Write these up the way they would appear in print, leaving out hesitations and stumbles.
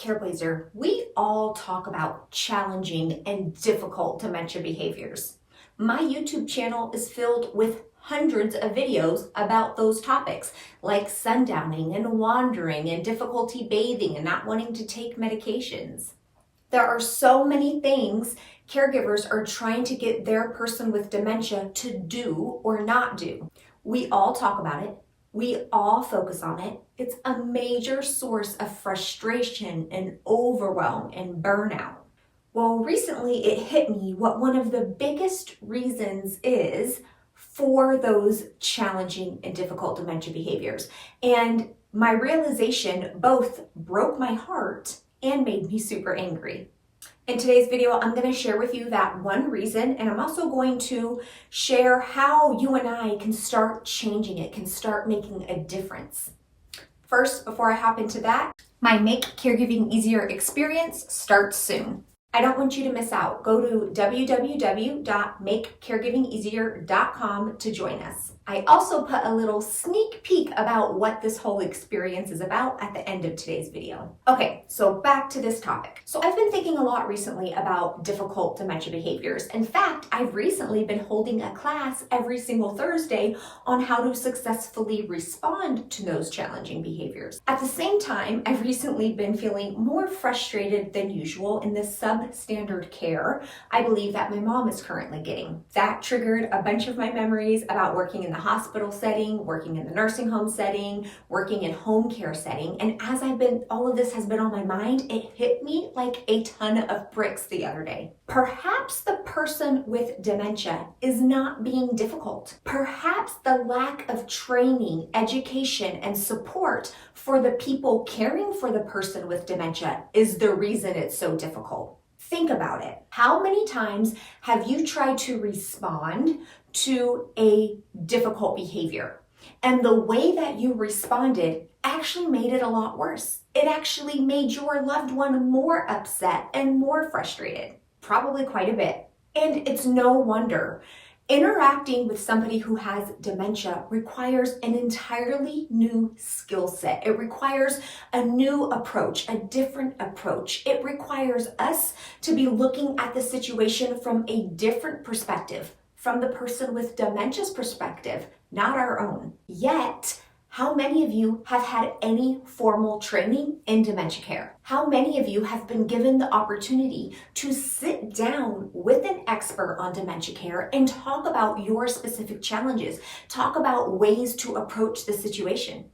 Careblazer, we all talk about challenging and difficult dementia behaviors. My YouTube channel is filled with hundreds of videos about those topics, like sundowning and wandering and difficulty bathing and not wanting to take medications. There are so many things caregivers are trying to get their person with dementia to do or not do. We all talk about it. We all focus on it. It's a major source of frustration and overwhelm and burnout. Well, recently it hit me what one of the biggest reasons is for those challenging and difficult dementia behaviors. And my realization both broke my heart and made me super angry. In today's video, I'm going to share with you that one reason, and I'm also going to share how you and I can start changing it, can start making a difference. First, before I hop into that, my Make Caregiving Easier experience starts soon. I don't want you to miss out. Go to www.makecaregivingeasier.com to join us. I also put a little sneak peek about what this whole experience is about at the end of today's video. Okay, so back to this topic. So I've been thinking a lot recently about difficult dementia behaviors. In fact, I've recently been holding a class every single Thursday on how to successfully respond to those challenging behaviors. At the same time, I've recently been feeling more frustrated than usual in this substandard care I believe that my mom is currently getting. That triggered a bunch of my memories about working in the hospital setting, working in the nursing home setting, working in home care setting. And as all of this has been on my mind, it hit me like a ton of bricks the other day. Perhaps the person with dementia is not being difficult. Perhaps the lack of training, education, and support for the people caring for the person with dementia is the reason it's so difficult. Think about it. How many times have you tried to respond to a difficult behavior, and the way that you responded actually made it a lot worse? It actually made your loved one more upset and more frustrated, probably quite a bit. And it's no wonder. Interacting with somebody who has dementia requires an entirely new skill set. It requires a new approach, a different approach. It requires us to be looking at the situation from a different perspective, from the person with dementia's perspective, not our own. Yet, how many of you have had any formal training in dementia care? How many of you have been given the opportunity to sit down with an expert on dementia care and talk about your specific challenges, talk about ways to approach the situation?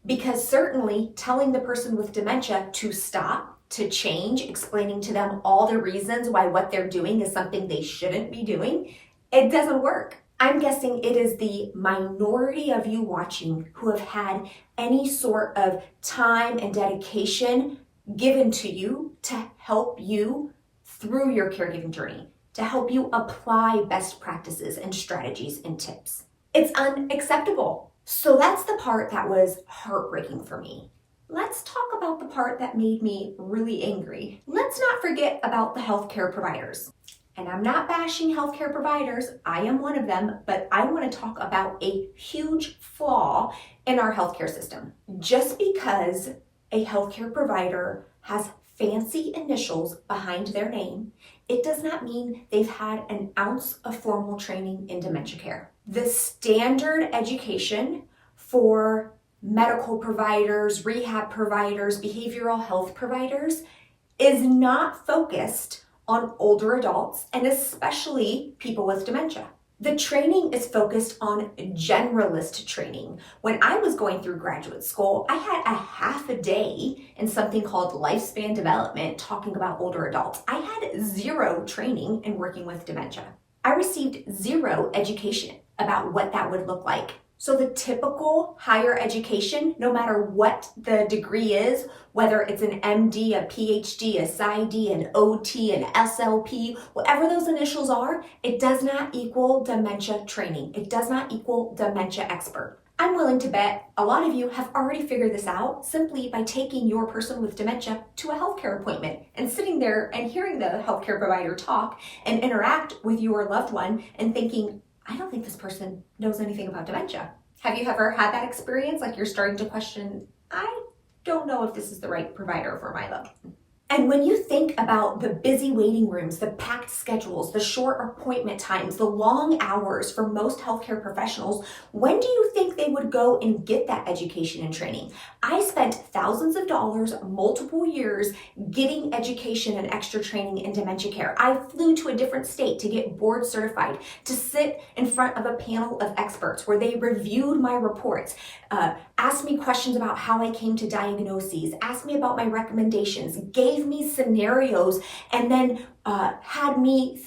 Because certainly telling the person with dementia to stop, to change, explaining to them all the reasons why what they're doing is something they shouldn't be doing, it doesn't work. I'm guessing it is the minority of you watching who have had any sort of time and dedication given to you to help you through your caregiving journey, to help you apply best practices and strategies and tips. It's unacceptable. So that's the part that was heartbreaking for me. Let's talk about the part that made me really angry. Let's not forget about the healthcare providers. And I'm not bashing healthcare providers, I am one of them, but I want to talk about a huge flaw in our healthcare system. Just because a healthcare provider has fancy initials behind their name, it does not mean they've had an ounce of formal training in dementia care. The standard education for medical providers, rehab providers, behavioral health providers is not focused on older adults and especially people with dementia. The training is focused on generalist training. When I was going through graduate school, I had a half a day in something called lifespan development talking about older adults. I had zero training in working with dementia. I received zero education about what that would look like. So the typical higher education, no matter what the degree is, whether it's an MD, a PhD, a PsyD, an OT, an SLP, whatever those initials are, it does not equal dementia training. It does not equal dementia expert. I'm willing to bet a lot of you have already figured this out simply by taking your person with dementia to a healthcare appointment and sitting there and hearing the healthcare provider talk and interact with your loved one and thinking, I don't think this person knows anything about dementia. Have you ever had that experience? Like you're starting to question, I don't know if this is the right provider for my loved one. And when you think about the busy waiting rooms, the packed schedules, the short appointment times, the long hours for most healthcare professionals, when do you think they would go and get that education and training? I spent thousands of dollars, multiple years, getting education and extra training in dementia care. I flew to a different state to get board certified, to sit in front of a panel of experts where they reviewed my reports, asked me questions about how I came to diagnoses, asked me about my recommendations, gave me scenarios, and then had me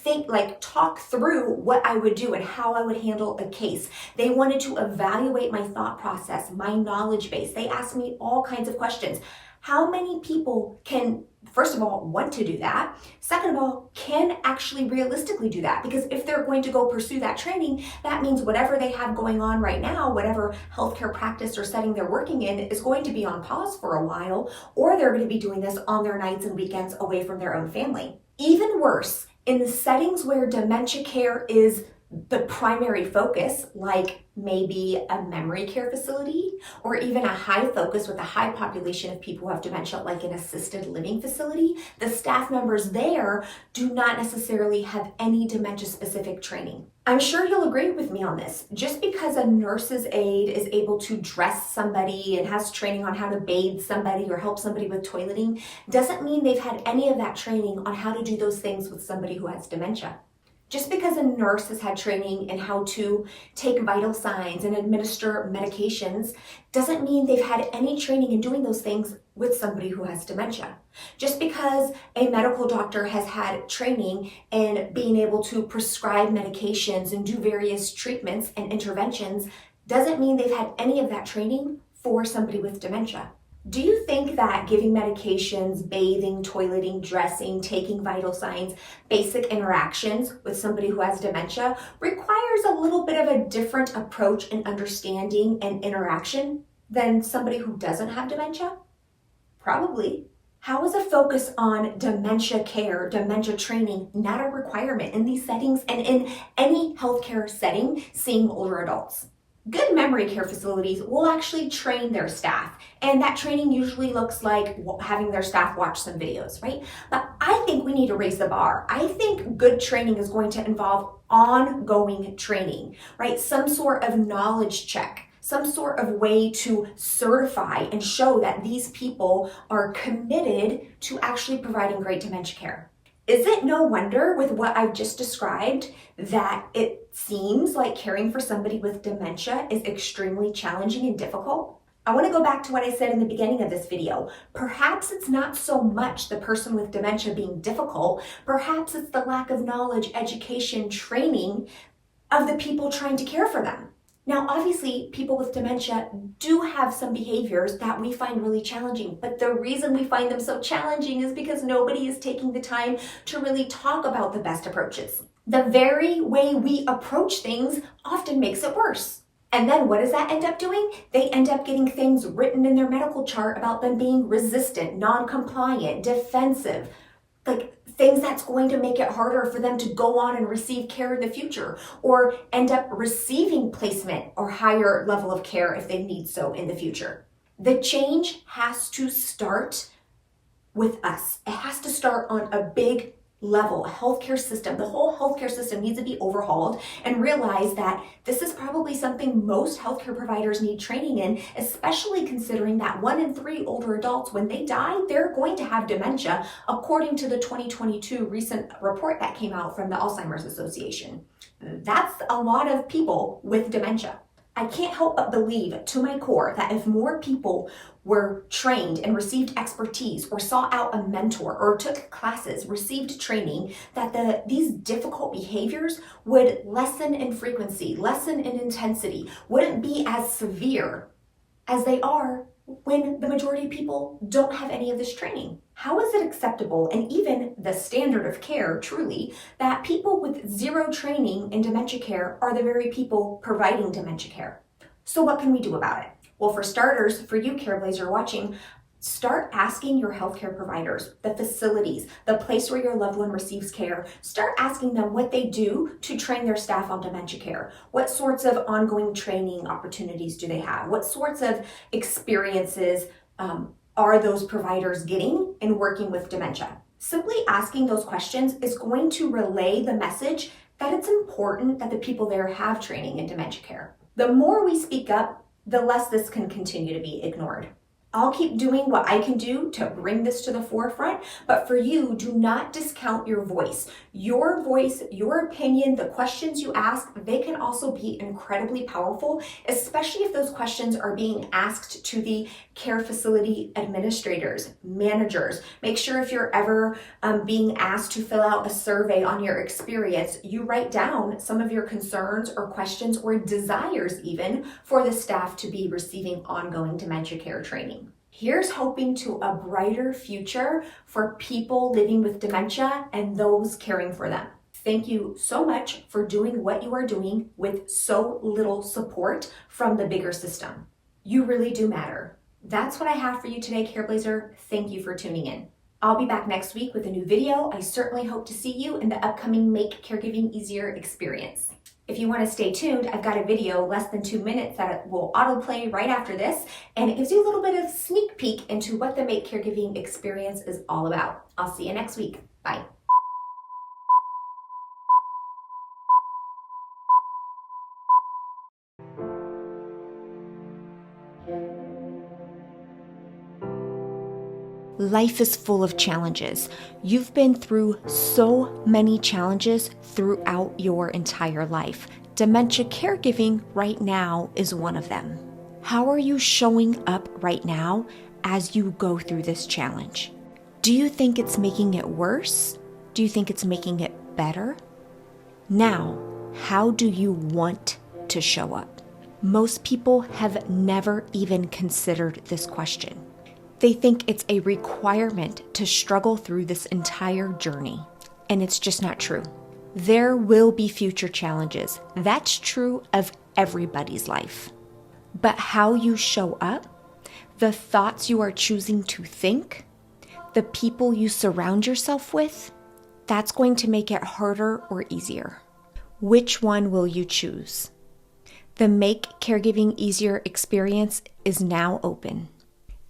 talk through what I would do and how I would handle a case. They wanted to evaluate my thought process, my knowledge base. They asked me all kinds of questions. How many people can, first of all, want to do that? Second of all, can actually realistically do that? Because if they're going to go pursue that training, that means whatever they have going on right now, whatever healthcare practice or setting they're working in, is going to be on pause for a while, or they're going to be doing this on their nights and weekends away from their own family. Even worse, in the settings where dementia care is the primary focus, like maybe a memory care facility, or even a high focus with a high population of people who have dementia, like an assisted living facility, the staff members there do not necessarily have any dementia-specific training. I'm sure you'll agree with me on this. Just because a nurse's aide is able to dress somebody and has training on how to bathe somebody or help somebody with toileting doesn't mean they've had any of that training on how to do those things with somebody who has dementia. Just because a nurse has had training in how to take vital signs and administer medications doesn't mean they've had any training in doing those things with somebody who has dementia. Just because a medical doctor has had training in being able to prescribe medications and do various treatments and interventions doesn't mean they've had any of that training for somebody with dementia. Do you think that giving medications, bathing, toileting, dressing, taking vital signs, basic interactions with somebody who has dementia requires a little bit of a different approach and understanding and interaction than somebody who doesn't have dementia? Probably. How is a focus on dementia care, dementia training not a requirement in these settings and in any healthcare setting seeing older adults? Good memory care facilities will actually train their staff, and that training usually looks like having their staff watch some videos, right? But I think we need to raise the bar. I think good training is going to involve ongoing training, right? Some sort of knowledge check, some sort of way to certify and show that these people are committed to actually providing great dementia care. Is it no wonder with what I've just described that it seems like caring for somebody with dementia is extremely challenging and difficult? I want to go back to what I said in the beginning of this video. Perhaps it's not so much the person with dementia being difficult, perhaps it's the lack of knowledge, education, training of the people trying to care for them. Now, obviously, people with dementia do have some behaviors that we find really challenging, but the reason we find them so challenging is because nobody is taking the time to really talk about the best approaches. The very way we approach things often makes it worse. And then what does that end up doing? They end up getting things written in their medical chart about them being resistant, non-compliant, defensive, like things that's going to make it harder for them to go on and receive care in the future, or end up receiving placement or higher level of care if they need so in the future. The change has to start with us. It has to start on a big level, a healthcare system. The whole healthcare system needs to be overhauled and realize that this is probably something most healthcare providers need training in, especially considering that 1 in 3 older adults, when they die, they're going to have dementia, according to the 2022 recent report that came out from the Alzheimer's Association. That's a lot of people with dementia. I can't help but believe to my core that if more people were trained and received expertise or sought out a mentor or took classes, received training, that these difficult behaviors would lessen in frequency, lessen in intensity, wouldn't be as severe as they are when the majority of people don't have any of this training. How is it acceptable, and even the standard of care truly, that people with zero training in dementia care are the very people providing dementia care? So what can we do about it? Well, for starters, for you Careblazer watching, start asking your healthcare providers, the facilities, the place where your loved one receives care, start asking them what they do to train their staff on dementia care. What sorts of ongoing training opportunities do they have? What sorts of experiences are those providers getting in working with dementia? Simply asking those questions is going to relay the message that it's important that the people there have training in dementia care. The more we speak up, the less this can continue to be ignored. I'll keep doing what I can do to bring this to the forefront, but for you, do not discount your voice. Your voice, your opinion, the questions you ask, they can also be incredibly powerful, especially if those questions are being asked to the care facility administrators, managers. Make sure if you're ever being asked to fill out a survey on your experience, you write down some of your concerns or questions or desires even for the staff to be receiving ongoing dementia care training. Here's hoping to a brighter future for people living with dementia and those caring for them. Thank you so much for doing what you are doing with so little support from the bigger system. You really do matter. That's what I have for you today, Careblazer. Thank you for tuning in. I'll be back next week with a new video. I certainly hope to see you in the upcoming Make Caregiving Easier experience. If you want to stay tuned, I've got a video less than 2 minutes that will autoplay right after this, and it gives you a little bit of sneak peek into what the Make Caregiving experience is all about. I'll see you next week. Bye. Life is full of challenges. You've been through so many challenges throughout your entire life. Dementia caregiving right now is one of them. How are you showing up right now as you go through this challenge? Do you think it's making it worse? Do you think it's making it better? Now, how do you want to show up? Most people have never even considered this question. They think it's a requirement to struggle through this entire journey, and it's just not true. There will be future challenges. That's true of everybody's life. But how you show up, the thoughts you are choosing to think, the people you surround yourself with, that's going to make it harder or easier. Which one will you choose? The Make Caregiving Easier experience is now open.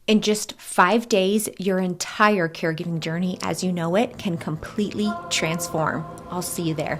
In just 5 days, your entire caregiving journey as you know it can completely transform. I'll see you there.